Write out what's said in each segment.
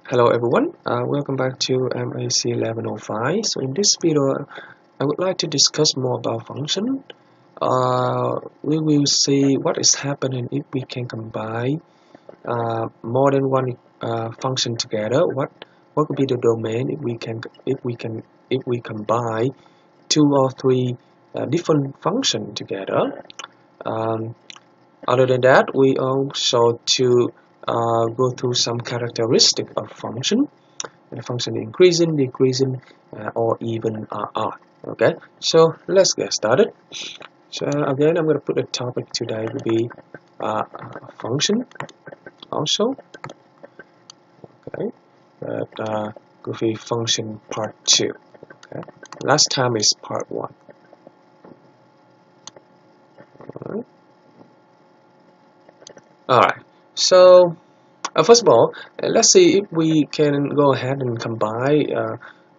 Hello everyone, welcome back to MAC1105. So in this video, I would like to discuss more about function. We will see what is happening if we can combine more than one function together. What would be the domain if we combine two or three different functions together. Um, Other than that, we also to go through some characteristic of function. The function increasing, decreasing, or even odd. Okay, so let's get started. So again, I'm going to put the topic today to be function also. Okay, but could be function part 2. Okay, last time is part 1. Alright, so first of all, let's see if we can go ahead and combine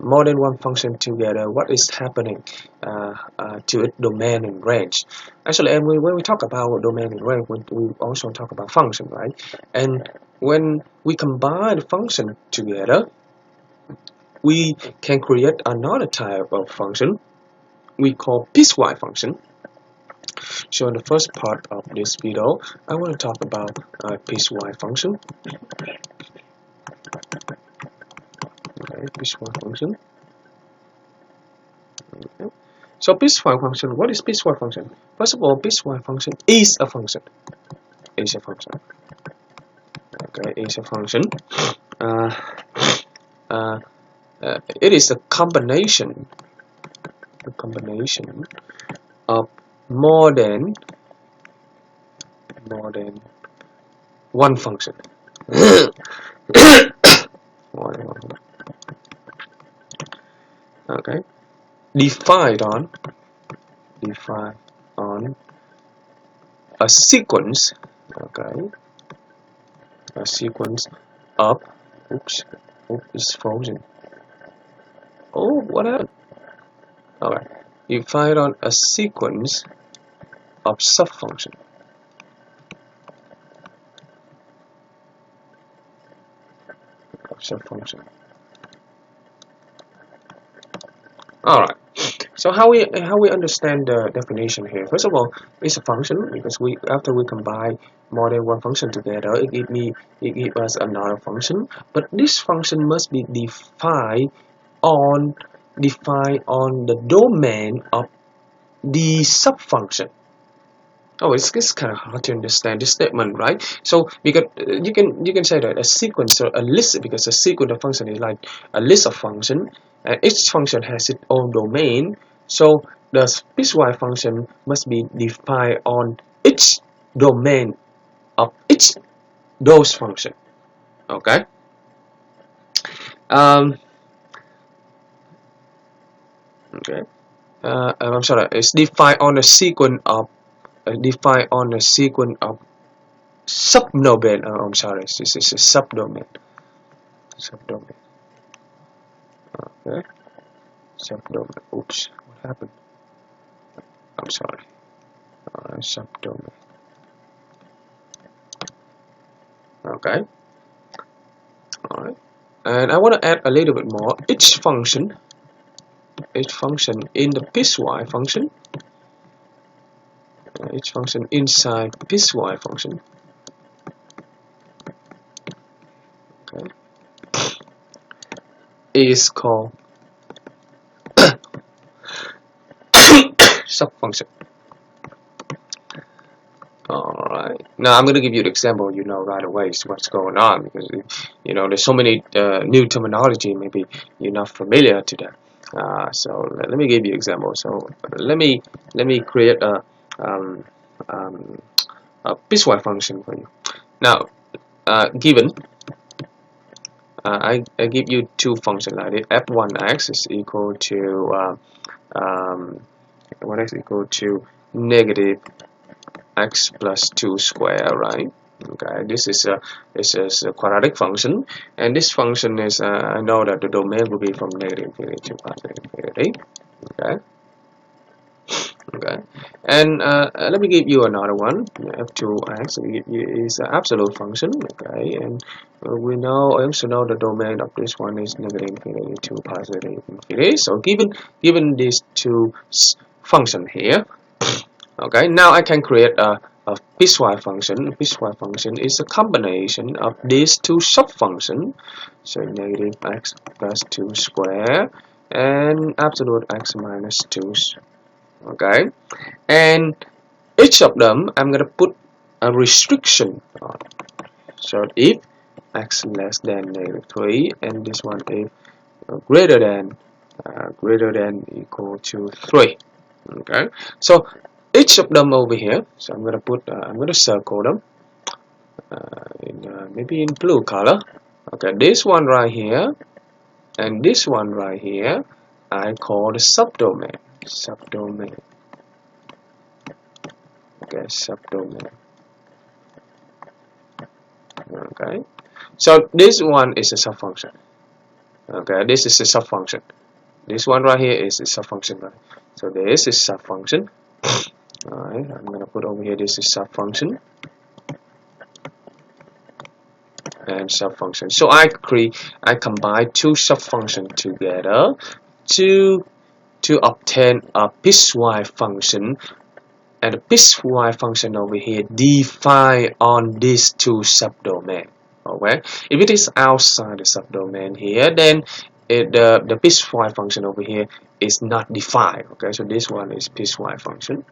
more than one function together. What is happening to its domain and range? Actually, and when we talk about domain and range, we also talk about function, right? And when we combine the function together, we can create another type of function we call piecewise function. So in the first part of this video, I want to talk about piecewise function. Okay, piecewise function. Okay. So piecewise function. What is piecewise function? First of all, piecewise function is a function. Is a function. Okay, is a function. It is a combination. A combination of more than one function. More than one. Okay, defined on a sequence. Okay, a sequence of oops it's frozen. Oh, what happened? Okay, defined on a sequence of subfunction. Subfunction. All right. So how we understand the definition here? First of all, it's a function because after we combine more than one function together, it gives us another function. But this function must be defined on the domain of the subfunction. Oh, it's kind of hard to understand this statement, right? So because you can say that a sequence or a list, because a sequence of function is like a list of function, and each function has its own domain. So the piecewise function must be defined on each domain of each those function. Okay. Okay. I'm sorry. It's defined on a sequence of subdomain. I'm sorry, this is a subdomain. Subdomain. Okay. Subdomain. Oops, what happened? I'm sorry. Subdomain. Okay. All right. And I want to add a little bit more. Each function in the piecewise function. Each function inside piecewise function. Okay. Is called subfunction. Alright, now I'm going to give you the example, you know right away what's going on, because you know there's so many new terminology, maybe you're not familiar to that. So let me give you an example. So let me create a piecewise function for you. Now given I give you two functions like this. F1x is equal to what is equal to negative x plus 2 square, right? Okay, this is a quadratic function, and this function is I know that the domain will be from negative infinity to positive infinity. Okay, Okay, and let me give you another one. f2x is an absolute function. Okay, and we know, I also know the domain of this one is negative infinity to positive infinity. So given these two function here, okay, now I can create a piecewise function. A piecewise function is a combination of these two sub-functions. So negative x plus 2 square and absolute x minus 2. Okay, and each of them I'm gonna put a restriction on. So if x less than negative 3 and this one is greater than equal to 3. Okay, so each of them over here, so I'm gonna circle them maybe in blue color. Okay, this one right here and this one right here I call the subdomain. Okay, subdomain. Okay, so this one is a subfunction. Okay, this is a subfunction. This one right here is a subfunction, right? So this is subfunction. Alright, I'm gonna put over here this is subfunction and subfunction. So I combine two subfunctions together to obtain a piecewise function, and the piecewise function over here defined on these two subdomain. Okay, if it is outside the subdomain here, then the piecewise function over here is not defined. Okay, so this one is piecewise function.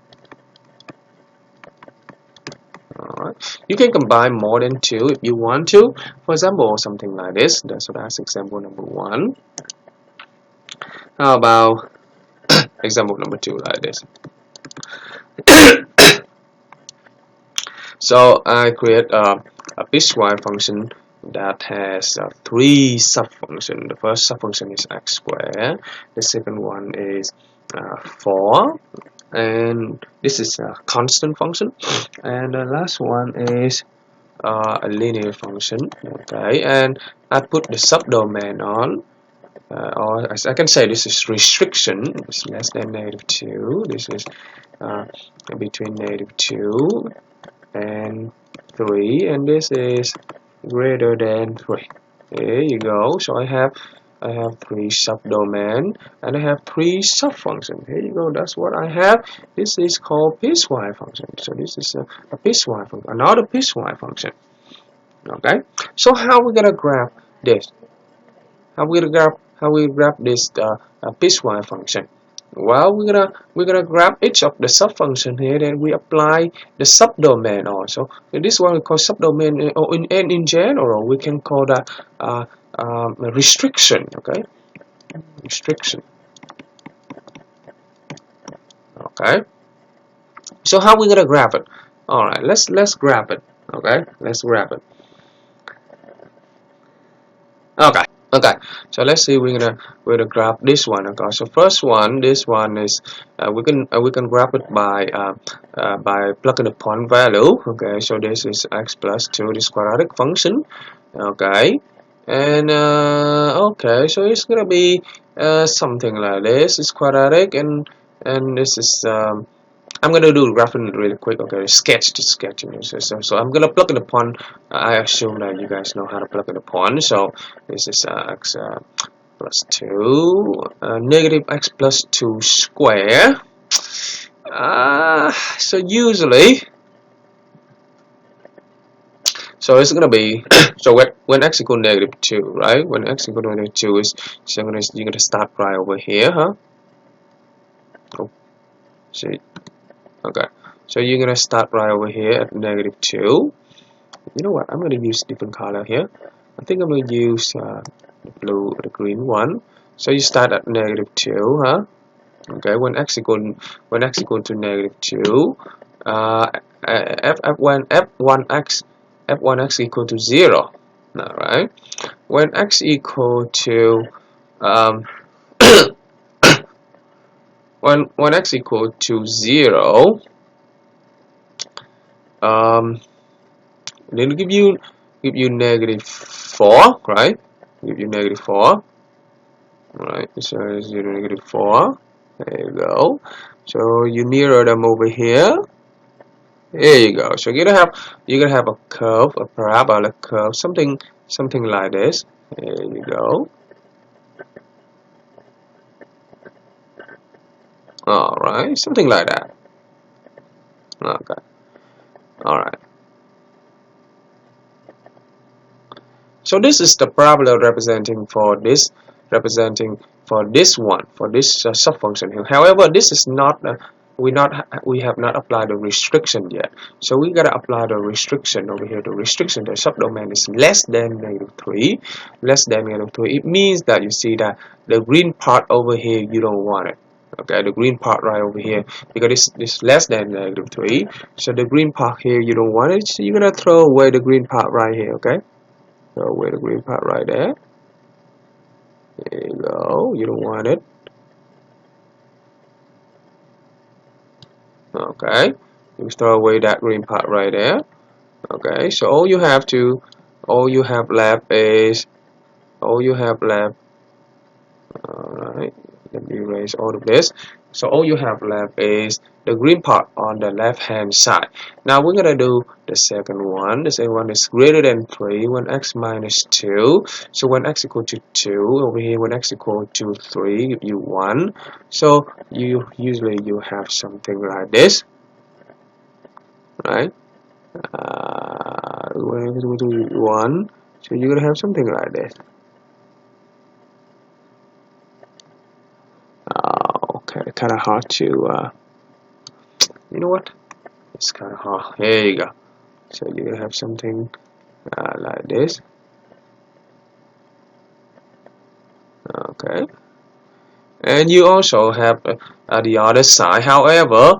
Alright, you can combine more than two if you want to. For example, something like this. So that's example number 1. How about example number 2 like this? So I create a piecewise function that has 3 subfunctions. The first subfunction is x squared. The second one is 4, and this is a constant function. And the last one is a linear function. Okay, and I put the subdomain on. Or as I can say, this is restriction. It's less than negative 2. This is between negative 2 and 3, and this is greater than 3. There you go. So I have 3 subdomain and I have 3 subfunctions. Here you go. That's what I have. This is called piecewise function. So this is a piecewise function, another piecewise function. Okay. So how we gonna graph this? How we graph this piecewise function? Well, we're gonna grab each of the subfunction here, then we apply the subdomain also. So this one we call subdomain, or in general we can call that restriction. Okay, restriction. Okay. So how we gonna graph it? All right, let's graph it. Okay, let's graph it. Okay, so let's see, we're gonna grab this one. Okay, so first one, this one is we can grab it by plugging the point value. Okay, so this is x plus 2, this quadratic function. Okay, and okay, so it's gonna be something like this. It's quadratic, and this is I'm gonna do graphing really quick. Okay, sketch. So I'm gonna plug in the point. I assume that you guys know how to plug in the point. So this is x plus 2, negative x plus 2 square. So usually, so it's gonna be so when x equal negative 2, right? When x equal to negative 2 is, so you're gonna start right over here, huh? Oh, see. Okay, so you're gonna start right over here at negative 2. You know what? I'm gonna use different color here. I think I'm gonna use the green one. So you start at negative 2, huh? Okay, when x equal to negative 2, f1x equal to 0. All right. When x equal to when x equal to 0, then give you negative 4, right? Give you negative 4. Right, so 0, negative 4. There you go. So you mirror them over here. There you go. So you're gonna have a curve, a parabolic curve, something like this. There you go. All right, something like that. Okay. All right. So this is the parabola representing for this one, for this subfunction here. However, this is not we have not applied the restriction yet. So we gotta apply the restriction over here. The restriction, the subdomain is less than -3, less than -3. It means that you see that the green part over here you don't want it. Okay, the green part right over here, because this less than -3. So the green part here you don't want it. So you're gonna throw away the green part right here. Okay. Throw away the green part right there. There you go. You don't want it. Okay. You throw away that green part right there. Okay. So all you have left is all you have left. Alright. Let me erase all of this. So all you have left is the green part on the left hand side. Now we're gonna do the second one. The second one is greater than 3 when x minus 2. So when x equal to 2 over here, when x equal to 3, give you 1. So usually you have something like this, right? When x equal to 1, so you're gonna have something like this. Okay, kind of hard to you know what, it's kind of hard. Here you go. So you're gonna have something like this. Okay, and you also have the other side. However,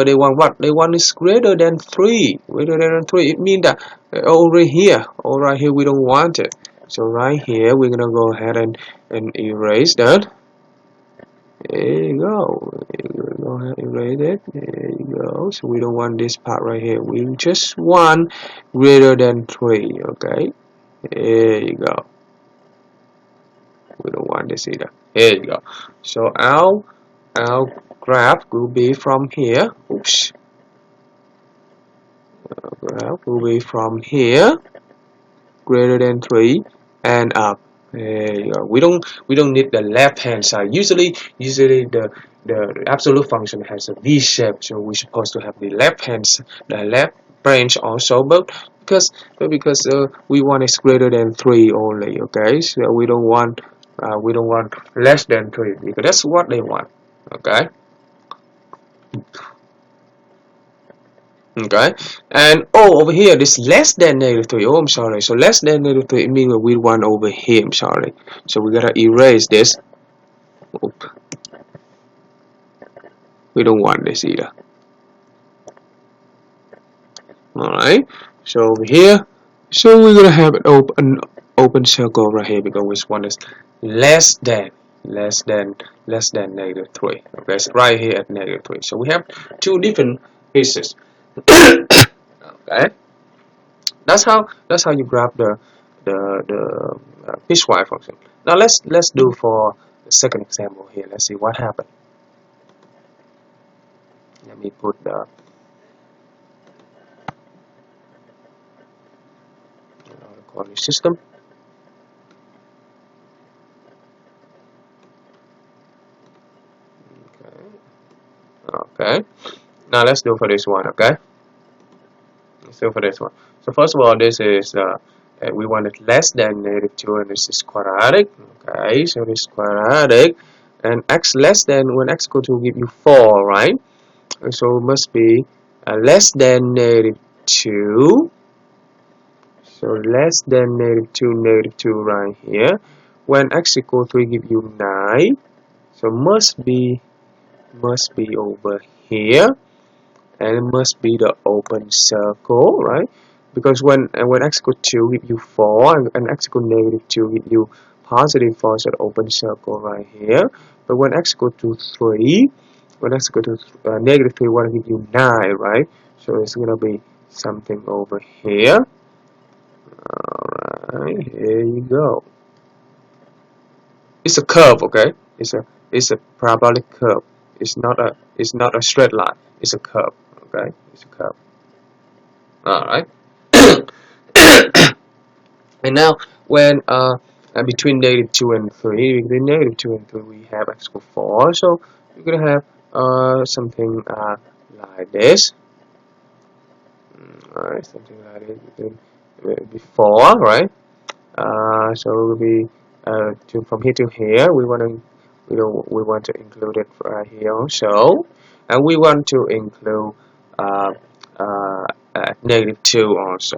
they want what? They want is greater than 3. Greater than 3. It means that over here, or right here, we don't want it. So right here, we're gonna go ahead and erase that. There you go. Go ahead and erase it. There you go. So we don't want this part right here. We just want greater than 3. Okay. There you go. We don't want this either. Here you go. So our graph will be from here. Oops. Our graph will be from here, greater than 3, and up. There you go. We don't need the left hand side. Usually the absolute function has a V shape, so we're supposed to have the left branch also, but because we want is greater than 3 only. Okay, so we don't want less than 3, because that's what they want. Okay. Okay, and over here this less than -3. Oh, I'm sorry. So less than -3, it means we want over here. I'm sorry. So we gotta erase this. Oop. We don't want this either. All right. So over here, so we're gonna have an open circle right here, because we want is less than -3. Okay, so right here at -3. So we have two different pieces. Okay. That's how you grab the piecewise function. Now let's do for the second example here. Let's see what happened. Let me put the coordinate system. Okay. Now let's do for this one. Okay. Let's do for this one. So first of all, this is we want it less than -2, and this is quadratic. Okay, so this is quadratic, and x less than, when x equal to, give you 4, right? So it must be less than -2. So less than -2 right here. When x equal 3, give you 9. So must be over here, and it must be the open circle, right? Because when x equal 2, give you 4, and x equal -2, give you +4, so the open circle right here. But when x equal to 3, when x equal to -3, want to give you 9, right? So it's gonna be something over here. Alright, here you go. It's a curve, okay? It's a parabolic curve. it's not a straight line. It's a curve. Okay, it's a curve. All right. And now when between -2 and 3, between -2 and 3 we have x equals 4. So we're gonna have something like this. Alright, something like this before, right? So it will be from here to here. We want to include it here also, and we want to include uh, -2 also.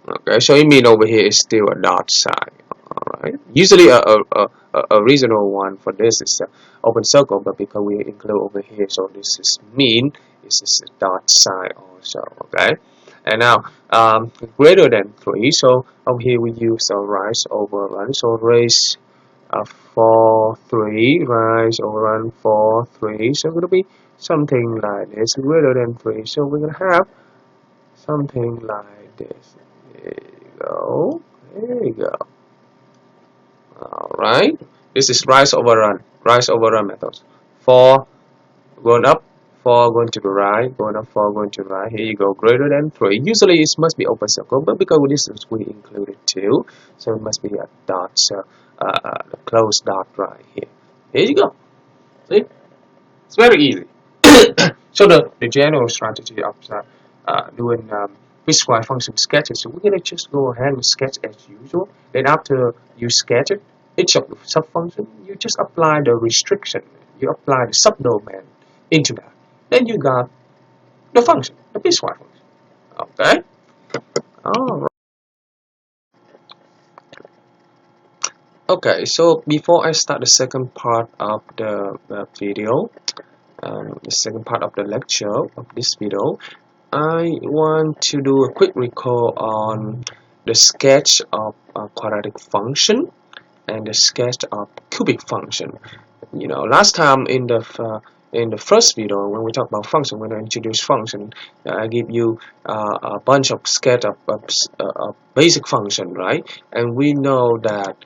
Okay, so it means over here is still a dot sign. Alright. Usually a reasonable one for this is an open circle, but because we include over here, so this is mean, this is a dot sign also. Okay. And now greater than 3, so over here we use a rise over run. So raise 4 3 rise over run 4 3. So it's gonna be something like this, greater than 3. So we're gonna have something like this. There you go. There you go. Alright. This is rise over run methods. 4 going up, 4 going to the right, going up, 4 going to the right. Here you go, greater than 3. Usually it must be open circle, but because this is we included 2, so it must be a dot, a closed dot right here. Here you go. See? It's very easy. So the general strategy of doing piecewise function sketches, so we're gonna just go ahead and sketch as usual. Then after you sketch it, each of the subfunction, you just apply the restriction. You apply the subdomain into that. Then you got the function, the piecewise function. Okay. All right. Okay. So before I start the second part of the video, the second part of the lecture of this video, I want to do a quick recall on the sketch of a quadratic function and the sketch of cubic function. You know, last time in the first video when we talk about function, when I introduce function, I give you a bunch of sketch of basic function, right? And we know that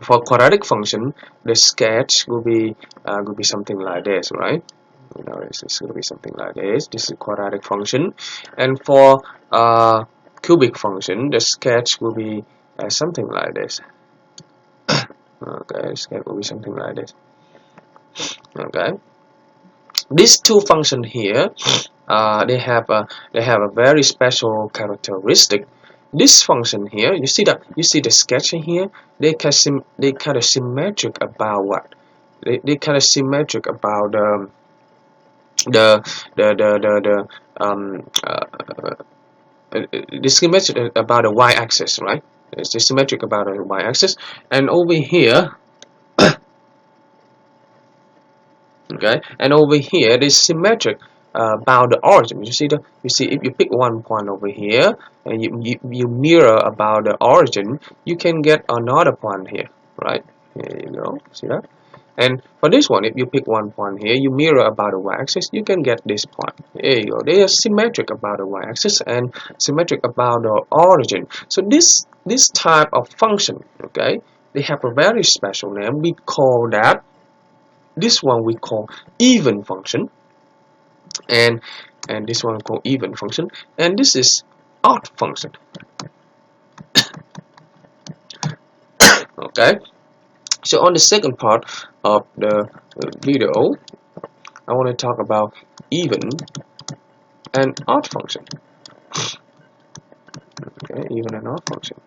for quadratic function, the sketch will be something like this, right? You know, this is going to be something like this. This is quadratic function, and for cubic function, the sketch will be something like this. Okay, sketch will be something like this. Okay, these two functions here, they have a very special characteristic. This function here, you see the sketch in here. They kind of symmetric about what? They kind of symmetric about the symmetric about the y-axis, right? It's symmetric about the y-axis, and over here, okay, and over here it is symmetric about the origin. You see if you pick one point over here and you mirror about the origin, you can get another point here, right? Here you go. See that? And for this one, if you pick one point here, you mirror about the y-axis, you can get this point. There you go. They are symmetric about the y-axis and symmetric about the origin. So this type of function, okay, they have a very special name. We call that, this one we call even function, and this one called even function, and this is odd function. Okay. So on the second part of the video, I want to talk about even and odd function. Okay, even and odd function.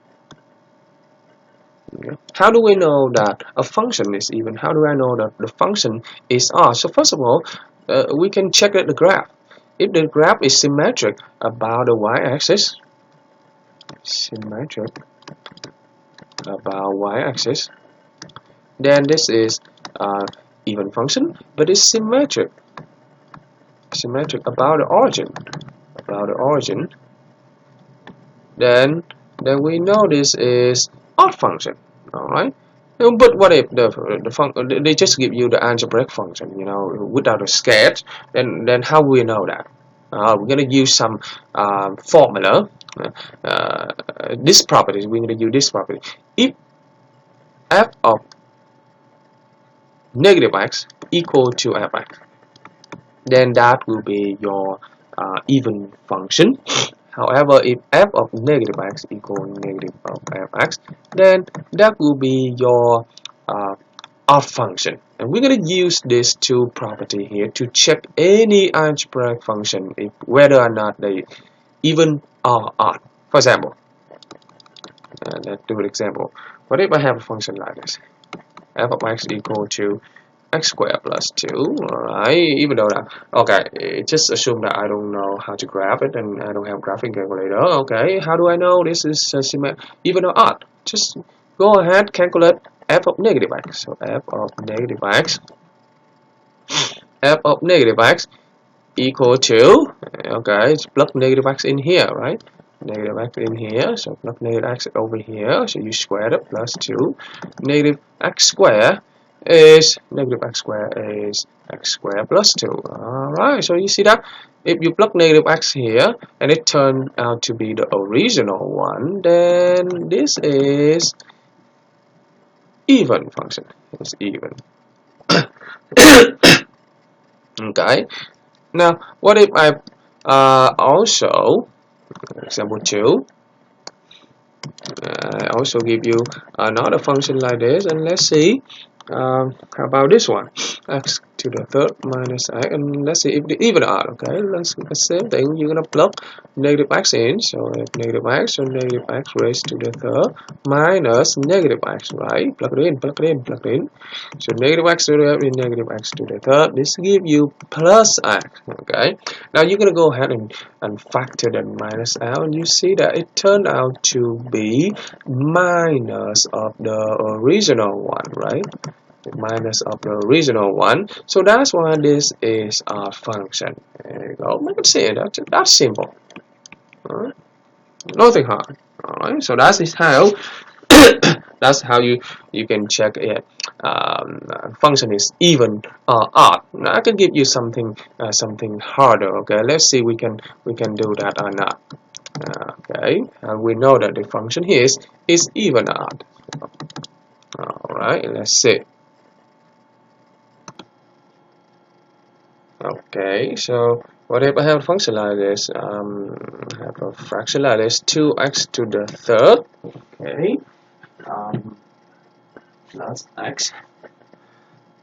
Okay. How do we know that a function is even? How do I know that the function is odd? So first of all, we can check the graph. If the graph is symmetric about the y-axis, symmetric about y-axis, then this is even function, but it's symmetric about the origin, then we know this is odd function. All right. But what if they just give you the algebraic function, you know, without a sketch? Then how we know that? We're gonna use some formula. This property, we're gonna use this property. If f of negative x equal to fx, then that will be your even function. However, if f of negative x equal negative of fx, then that will be your odd function. And we're going to use this two property here to check any algebraic function if whether or not they even or odd. For example, let's do an example. What if I have a function like this? F of x equal to x squared plus 2. Alright, even though that, okay, just assume that I don't know how to graph it and I don't have graphing calculator. Okay, how do I know this is even or odd? Just go ahead, calculate f of negative x. So f of negative x equal to, okay, plug negative x in here, right? Negative x in here, so plug negative x over here, so you square it plus 2. Negative x squared is x squared plus 2. Alright, so you see that if you plug negative x here and it turned out to be the original one, then this is even function. It's even. Okay. Now, what if I also, example 2, I also give you another function like this, and let's see how about this one, x to the third minus x, and let's see if the even are. Okay, let's the same thing. You're gonna plug negative x in, so if negative x, so negative x raised to the third minus negative x, right? Plug it in. So negative x to the third, negative x to the third. This give you plus x. Okay, now you're gonna go ahead and factor that minus out, and you see that it turned out to be minus of the original one, right? Minus of the original one. So that's why this is our function. There you go. Make it see it. That's simple. All right? Nothing hard. All right. So that is how that's how you can check it. Function is even or odd. Now I can give you something harder. Okay. Let's see we can do that or not. Okay. And we know that the function here is even or odd. All right. Let's see. Okay, so what if I have a function like this? Have a fraction like this, 2x to the third, okay, plus x,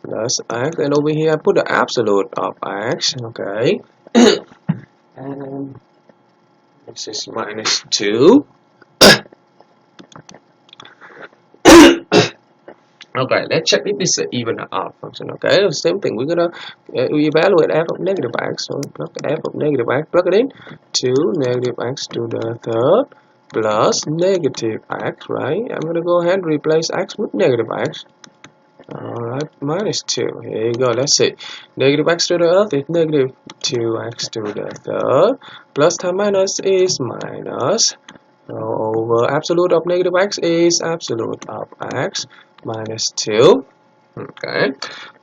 and over here I put the absolute of x, okay, and this is minus 2. Okay, let's check if this is even or odd function. Okay, the same thing. We're gonna evaluate f of negative x. So plug f of negative x, plug it in. 2 negative x to the third plus negative x, right? I'm gonna go ahead and replace x with negative x. Alright, minus 2. Here you go. Let's see. Negative x to the third is negative 2x to the third. Plus times minus is minus. So over absolute of negative x is absolute of x. Minus 2. Okay,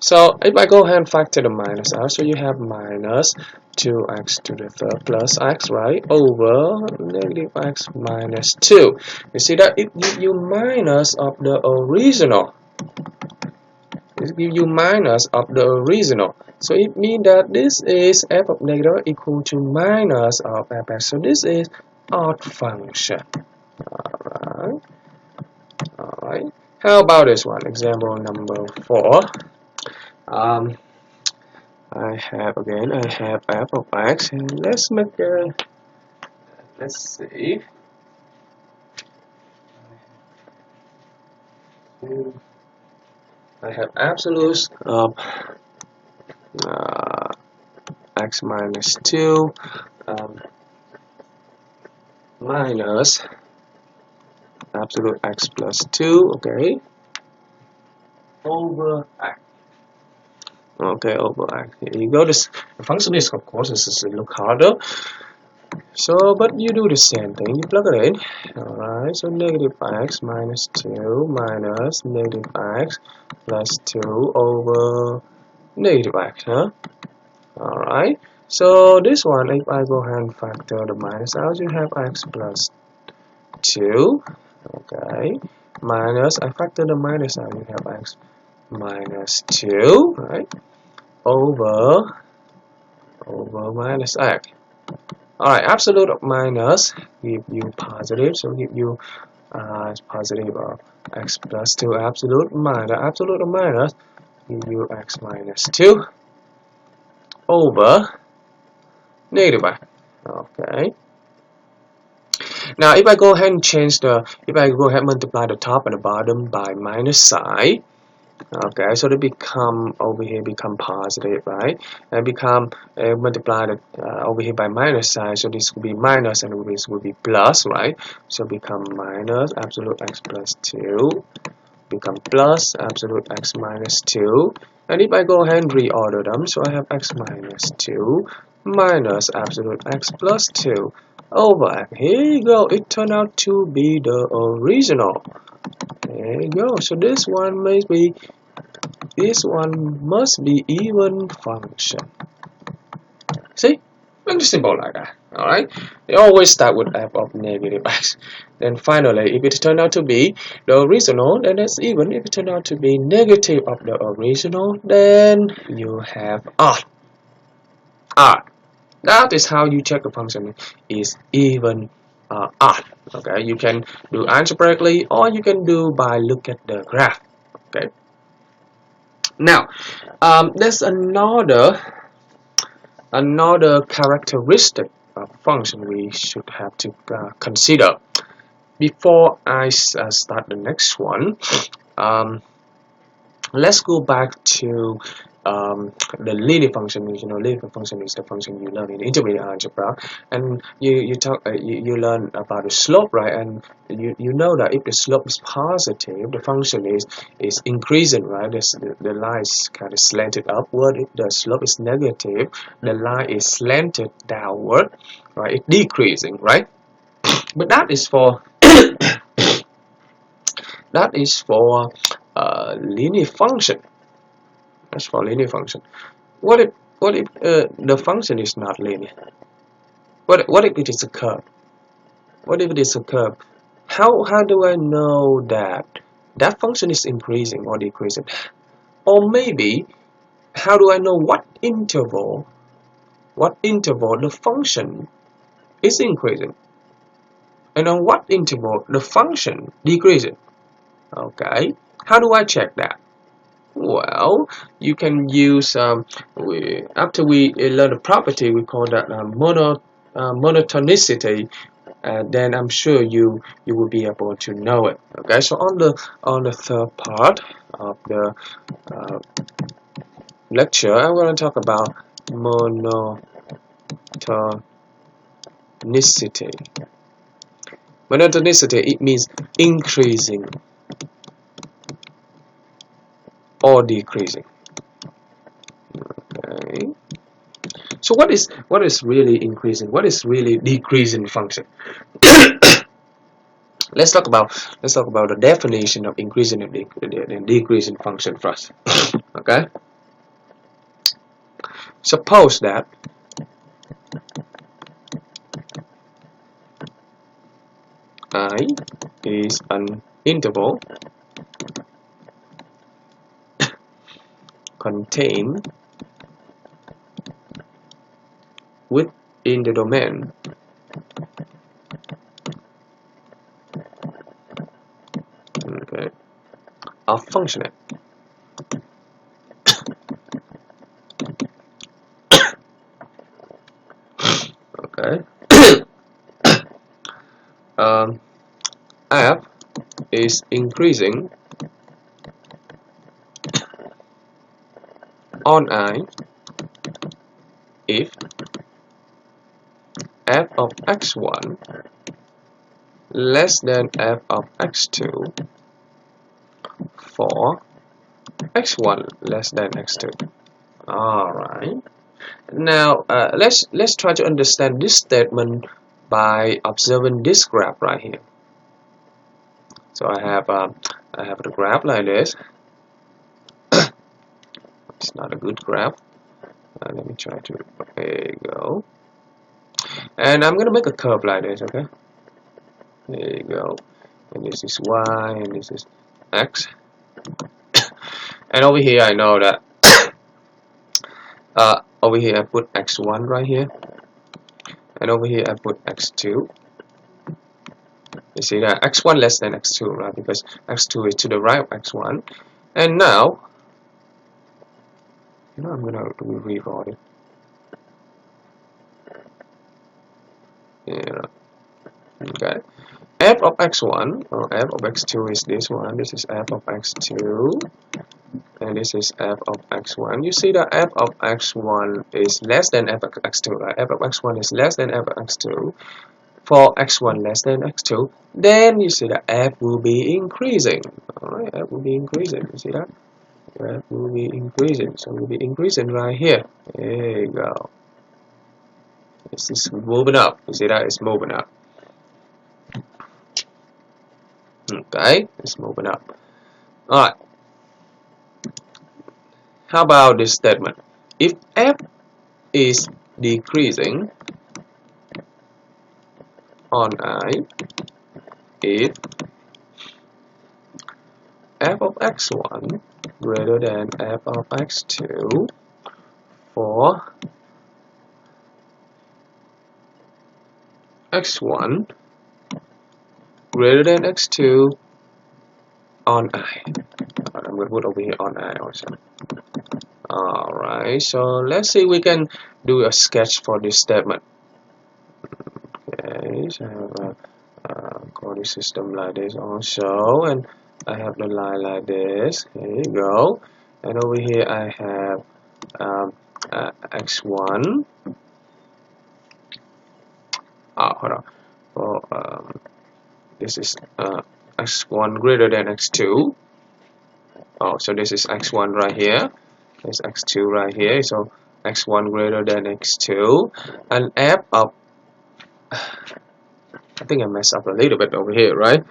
so if I go ahead and factor the minus out, so you have minus 2x to the third plus x, right, over negative x minus 2. You see that it gives you minus of the original. It gives you minus of the original. So it means that this is f of negative equal to minus of fx. So this is odd function. Alright. How about this one? Example number 4. I have f of x, and let's make a, let's see. I have absolutes of x minus 2 minus absolute x plus 2, okay, over x. Okay, over x. Here you go. This the function is, of course, this is a look harder. So, but you do the same thing. You plug it in. Alright, so negative x minus 2 minus negative x plus 2 over negative x, huh? Alright, so this one, if I go ahead and factor the minus out, you have x plus 2. Okay, minus, I factor the minus out, you have x minus 2, right, over minus x. Alright, absolute of minus give you positive, so give you positive of x plus 2. Absolute of minus give you x minus 2 over negative x. Okay. Now if I go ahead and multiply the top and the bottom by minus sign, okay, so they become over here become positive, right? And become multiplied over here by minus sign, so this will be minus and this will be plus, right? So become minus absolute x plus 2 become plus absolute x minus 2. And if I go ahead and reorder them, so I have x minus 2 minus absolute x plus 2 over x. Here you go, it turned out to be the original. There you go. So this one must be even function. See? Very simple like that. Alright? They always start with f of negative x. Then finally, if it turned out to be the original, then it's even. If it turned out to be negative of the original, then you have odd. Odd. That is how you check the function is even odd. Okay, you can do algebraically or you can do by look at the graph. Okay. Now, there's another characteristic of function we should have to consider before I start the next one. Let's go back to the linear function. You know, linear function is the function you learn in intermediate algebra, and you learn about the slope, right? And you know that if the slope is positive, the function is increasing, right? The line is kind of slanted upward. If the slope is negative, the line is slanted downward, right? It's decreasing, right? But that is for linear function. That's for linear function. What if the function is not linear? What if it is a curve? What if it is a curve? How do I know that function is increasing or decreasing? Or maybe how do I know what interval the function is increasing, and on what interval the function decreasing? Okay, how do I check that? Well, you can use after we learn the property, we call that monotonicity. Then I'm sure you will be able to know it. Okay, so on the third part of the lecture, I'm going to talk about monotonicity. Monotonicity, it means increasing or decreasing. Okay. So what is really increasing? What is really decreasing function? Let's talk about the definition of increasing and decreasing function first. Okay. Suppose that I is an interval contained within the domain of function f. Okay. F is increasing on I if f of x1 less than f of x2 for x1 less than x2. Alright. Now let's try to understand this statement by observing this graph right here. So I have the graph like this. It's not a good graph. Let me try to. There you go. And I'm gonna make a curve like this. Okay. There you go. And this is y, and this is x. And over here I know that over here I put x1 right here, and over here I put x2. You see that x1 less than x2, right? Because x2 is to the right of x1. And now, I'm gonna rewrite it. Yeah. Okay. F of x1 or f of x2 is this one. This is f of x2, and this is f of x1. You see that f of x1 is less than f of x2, right? F of x1 is less than f of x2. For x1 less than x2, then you see that f will be increasing. Alright, f will be increasing. You see that? F will be increasing. So it will be increasing right here. There you go. This is moving up. You see that? It's moving up. Okay, it's moving up. Alright. How about this statement? If f is decreasing on I, if f of x1 greater than f of x2 for x1 greater than x2 on I. I'm going to put over here on I also. Alright, so let's see we can do a sketch for this statement. Okay, so I have a coding system like this also, and I have the line like this. Here you go. And over here I have x1. Hold on. Oh, this is x1 greater than x2. Oh, so this is x1 right here. There's x2 right here. So x1 greater than x2, and f of I think I messed up a little bit over here, right?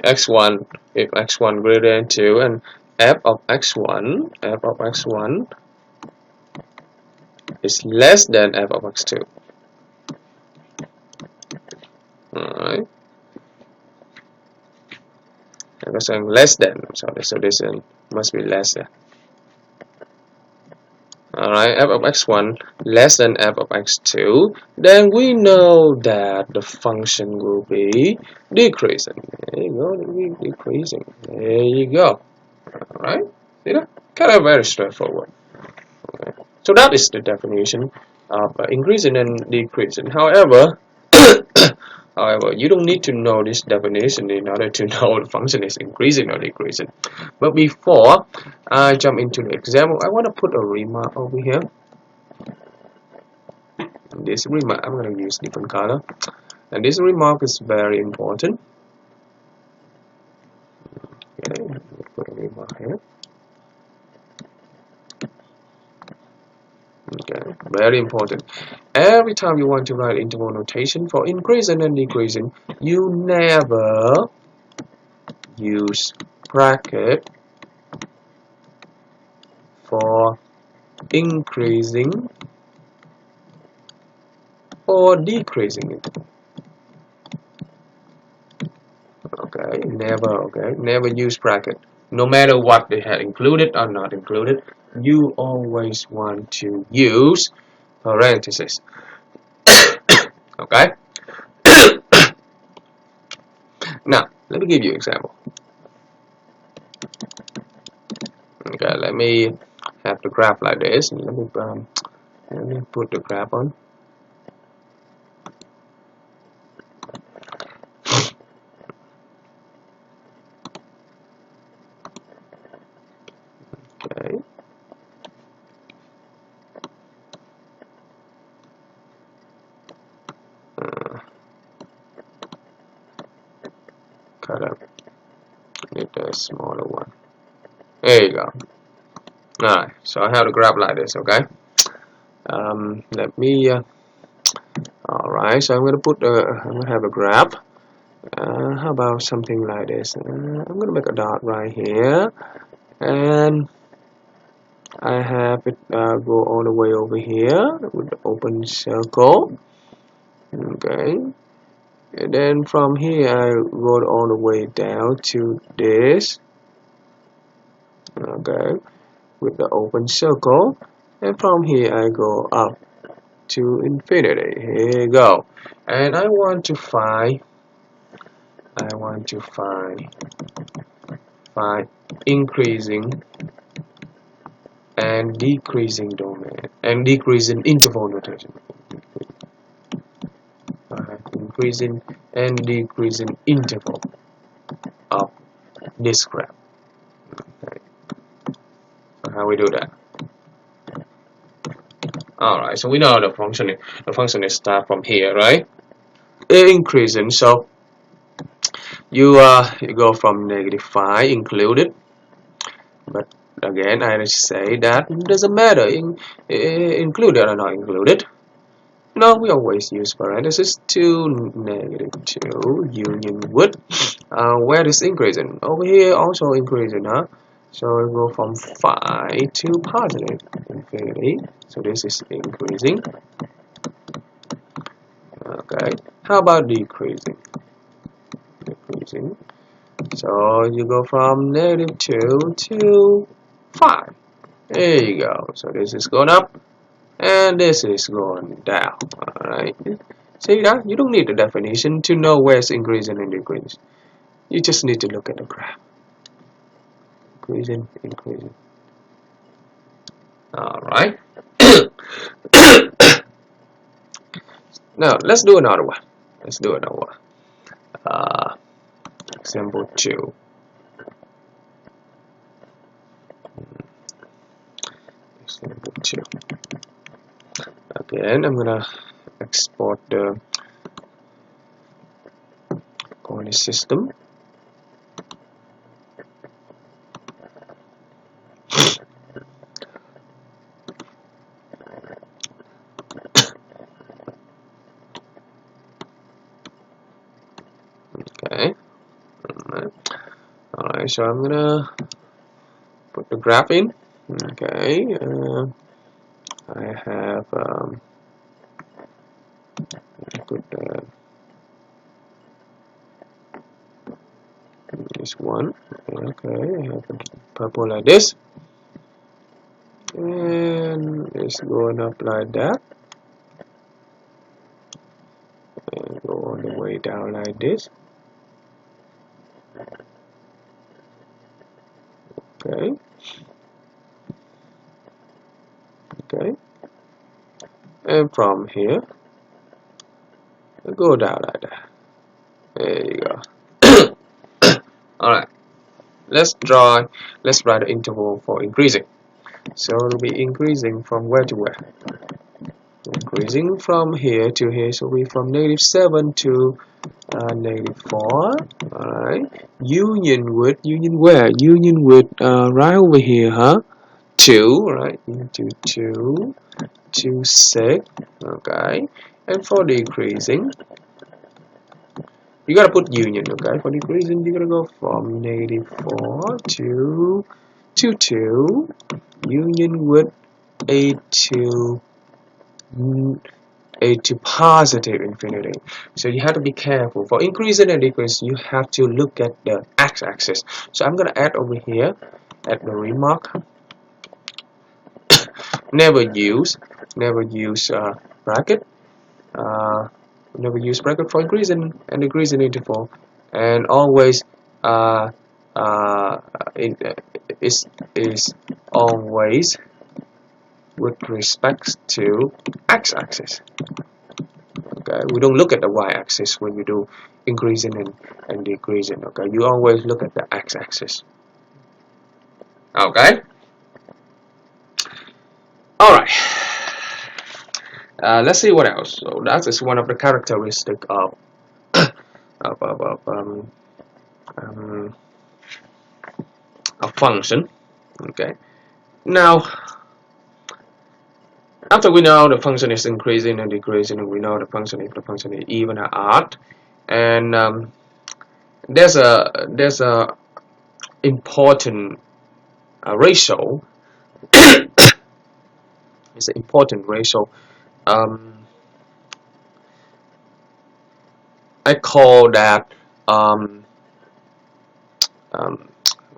x1 if x1 greater than 2, and f of x1 is less than f of x2. Alright. I was saying less than, so this must be less than. Alright, f of x1 less than f of x2, then we know that the function will be decreasing. There you go, it will be decreasing. There you go. Alright, see that? Kind of very straightforward. Okay. So that is the definition of increasing and decreasing. However, you don't need to know this definition in order to know the function is increasing or decreasing. But before I jump into the example, I want to put a remark over here. This remark, I'm going to use different color. And this remark is very important. Okay, put a remark here. Okay, very important. Every time you want to write interval notation for increasing and decreasing, you never use bracket for increasing or decreasing it. Okay, never use bracket. No matter what they had included or not included, you always want to use parentheses. Okay. Now let me give you an example. Okay, let me have the graph like this. Let me put the graph on. Okay. Cut up. Need a smaller one. There you go. Alright, so I have the graph like this. Okay. Let me. Alright, so I'm gonna have a graph. How about something like this? I'm gonna make a dot right here, and I have it go all the way over here with the open circle. Okay, and then from here I go all the way down to this. okay, with the open circle, and from here I go up to infinity. Here you go, and I want to find increasing and decreasing domain and decreasing interval notation. Increasing and decreasing interval of this graph. Okay. So how we do that? Alright, so we know the function is start from here, right? Increasing, so you go from -5 included, but again I say that it doesn't matter included or not included. No, we always use parentheses to -2 union with where is increasing over here, also increasing, huh? So we go from 5 to positive infinity, so this is increasing. Okay, how about decreasing? So you go from -2 to 5. There you go. So this is going up and this is going down. Alright. See that? You don't need the definition to know where it's increasing and decreasing. You just need to look at the graph. Increasing. Alright. Now let's do another one. Example 2. Example 2. Again, I'm gonna export the coordinate system. Okay. Alright, so I'm gonna put the graph in. Okay. I have put this one. Okay, I have a purple like this, and it's going up like that, and go all the way down like this. Okay, and from here go down like that. There you go. Alright, let's write the interval for increasing. So it'll be increasing from where to where? Increasing from here to here, so we from -7 to -4. Alright, union with where? Union with right over here, huh? 2, right? Into 2 to 6. Okay, and for decreasing, you gotta put union. Okay, for decreasing, you gotta go from -4 to 2 union with 8 to positive infinity. So you have to be careful. For increasing and decreasing, you have to look at the x-axis. So I'm gonna add over here at the remark. Never use bracket. Never use bracket for increasing and decreasing interval, and always is always with respect to x-axis. Okay, we don't look at the y-axis when you do increasing and decreasing. Okay, you always look at the x-axis. Okay. All right. Let's see what else. So that is one of the characteristics of a function. Okay. Now, after we know the function is increasing and decreasing, and we know the function is even or odd, and there's a important ratio. It's an important ratio. I call that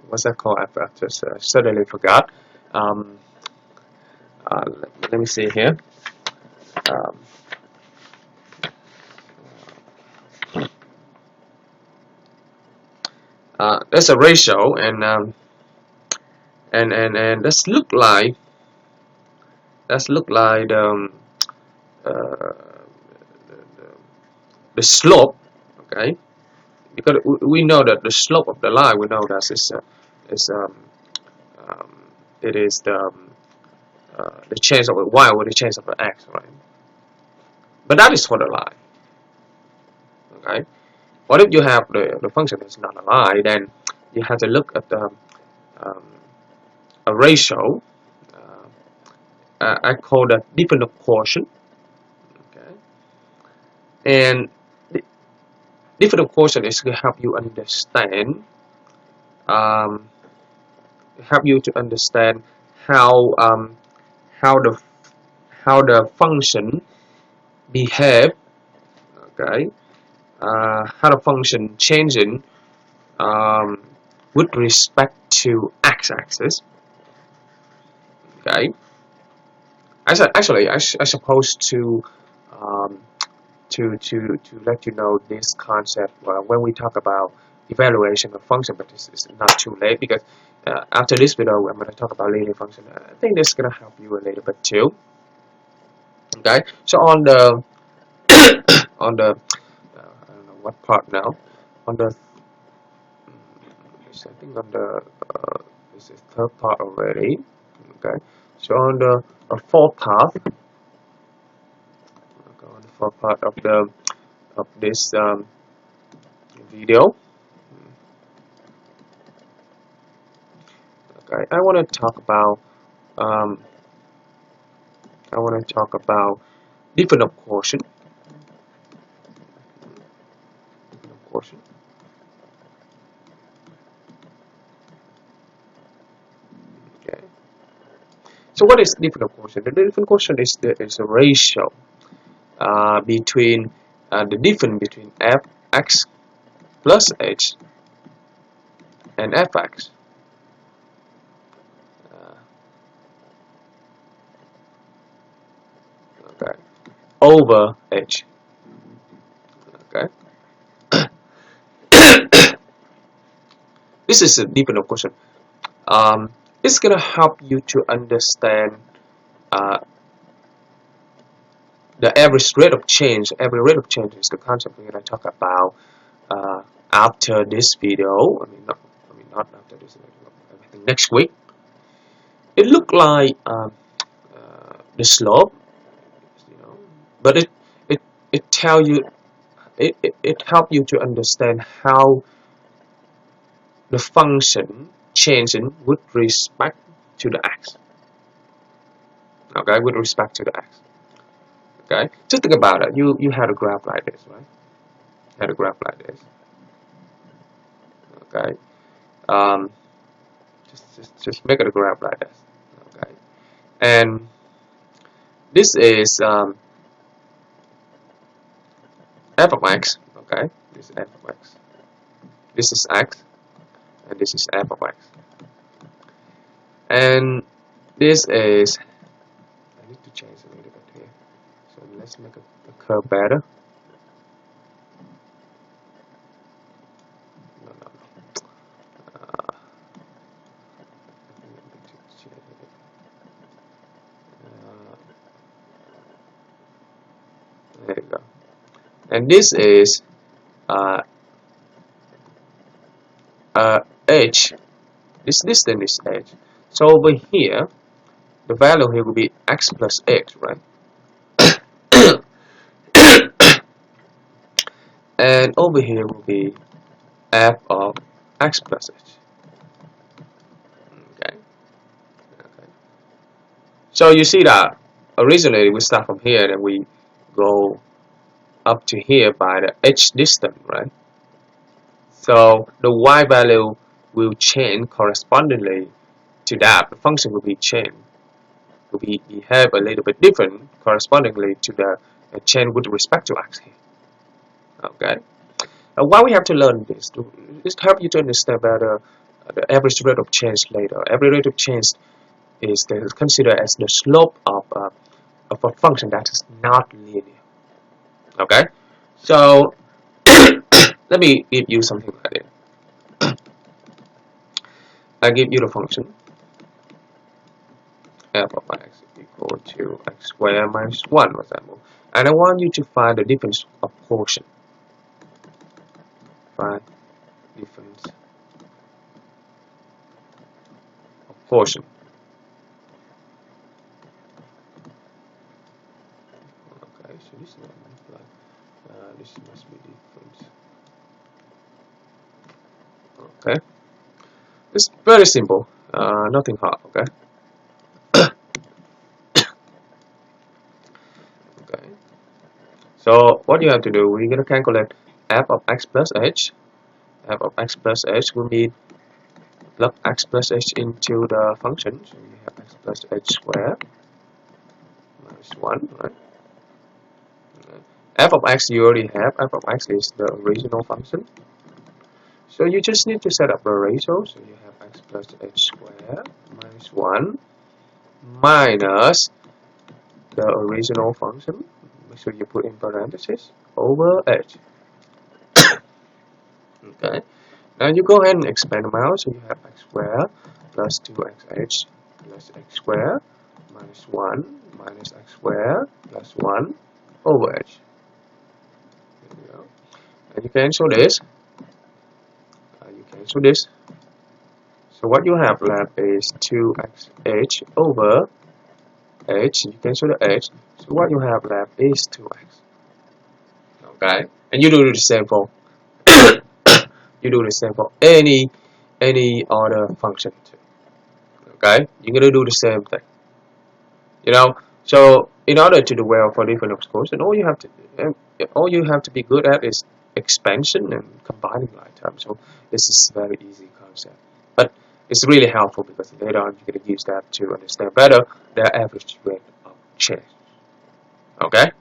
what what's that called? I just suddenly forgot. Um, let me see here. Um, there's a ratio, and let's look like uh, the slope. Okay, because we know that the slope of the line, we know that is um, it is the change of a y over the change of an x, right? But that is for the line. Okay. What if you have the function is not a line? Then you have to look at the um, a ratio. I call that different quotient. Okay. And the different quotient is to help you understand, um, help you to understand how how the how the function behave. Okay. How the function changing um, with respect to x-axis. Okay. Actually, I supposed um, to let you know this concept when we talk about evaluation of function, but it's not too late because after this video I'm going to talk about linear function. I think this is going to help you a little bit too. Okay, so on the on the I don't know what part now, on the I think on the this is third part already. Okay, so on the fourth part, okay, on the fourth part of this video. Okay, I want to talk about different of quotient. Quotient. Okay. So what is different of quotient? The different quotient is a ratio between the difference between fx plus h and fx. Okay. Over h. Okay. This is a different of quotient. It's gonna help you to understand uh, the average rate of change. Every rate of change is the concept we're gonna talk about after this video. Not after this video. I think next week. It looked like the slope, you know, but it tell you it help you to understand how the function changing with respect to the x. Okay, with respect to the x. Okay, just think about it. You had a graph like this, right? Had a graph like this. Okay, um, just make it a graph like this. Okay, and this is f of x. Okay, this is f of x. This is x, and this is f of x. And this is, I need to change a little bit here. So let's make the curve better. No. There you go. And this is h. This distance is h. So over here, the value here will be x plus h, right? And over here will be f of x plus h. Okay. So you see that originally we start from here and we go up to here by the h distance, right? So the y value will change correspondingly to that. The function will be changed, will behave a little bit different correspondingly to the change with respect to x here. Okay. Why we have to learn this? To help you to understand better the average rate of change later. Average rate of change is considered as the slope of a function that is not linear. Okay, so let me give you something like this. I give you the function f of x equal to x squared minus 1, for example, and I want you to find the difference of quotient. Find difference of quotient. Okay, so this is not multiply. This must be difference. Okay, it's very simple. Nothing hard. Okay. Okay. So what you have to do, we're gonna calculate f of x plus h. F of x plus h will be plug x plus h into the function. So we have x plus h squared minus 1, right? Okay. F of x you already have. F of x is the original function. So you just need to set up the ratio. So you have x plus h squared minus 1 minus the original function. Make sure you put in parentheses over h. Okay. Now you go ahead and expand them out. So you have x squared plus 2xh plus x squared minus 1 minus x squared plus 1 over h. There you go. And you cancel this. You cancel this. So what you have left is 2xh over h. You cancel the h. So what you have left is 2x. Okay. And you do the same for you do the same for any other function too. Okay, you're gonna do the same thing. You know, so in order to do well for different exposures, all you have to be good at is expansion and combining like terms. So this is a very easy concept, but it's really helpful because later on you're gonna use that to understand better the average rate of change. Okay.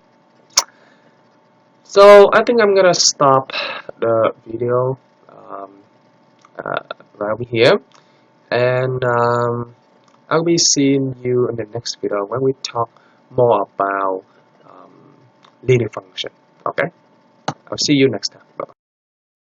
So I think I'm gonna stop the video right over here, and I'll be seeing you in the next video when we talk more about linear function. Okay, I'll see you next time. Bye.